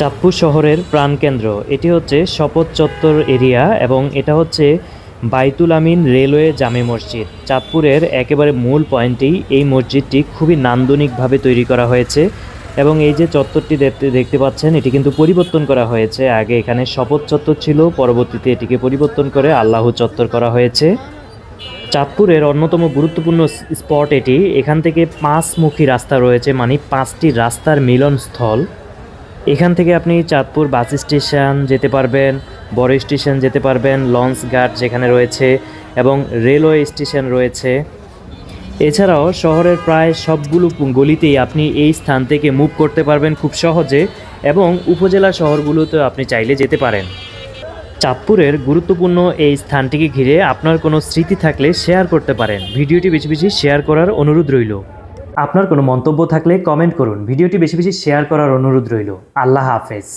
চাঁদপুর শহরের প্রাণকেন্দ্র। এটি হচ্ছে শপথ চত্বর এরিয়া এবং এটা হচ্ছে বাইতুল আমিন রেলওয়ে জামে মসজিদ। চাঁদপুরের একেবারে মূল পয়েন্টেই এই মসজিদটি খুবই নান্দনিকভাবে তৈরি করা হয়েছে এবং এই যে চত্বরটি দেখতে দেখতে পাচ্ছেন এটি কিন্তু পরিবর্তন করা হয়েছে। আগে এখানে শপথ চত্বর ছিল, পরবর্তীতে এটিকে পরিবর্তন করে আল্লাহ চত্বর করা হয়েছে। চাঁদপুরের অন্যতম গুরুত্বপূর্ণ স্পট এটি। এখান থেকে পাঁচমুখী রাস্তা রয়েছে, মানে পাঁচটি রাস্তার মিলনস্থল। এখান থেকে আপনি চাঁদপুর বাস স্টেশন যেতে পারবেন, বড় স্টেশন যেতে পারবেন, লঞ্চ ঘাট যেখানে রয়েছে এবং রেলওয়ে স্টেশন রয়েছে। এছাড়াও শহরের প্রায় সবগুলো গলিতেই আপনি এই স্থান থেকে মুভ করতে পারবেন খুব সহজে এবং উপজেলা শহরগুলোতেও আপনি চাইলে যেতে পারেন। চাঁদপুরের গুরুত্বপূর্ণ এই স্থানটিকে ঘিরে আপনার কোনো স্মৃতি থাকলে শেয়ার করতে পারেন। ভিডিওটি বেশি বেশি শেয়ার করার অনুরোধ রইল। আপনার কোনো মন্তব্য থাকলে কমেন্ট করুন। ভিডিওটি বেশি বেশি শেয়ার করার অনুরোধ রইল। আল্লাহ হাফেজ।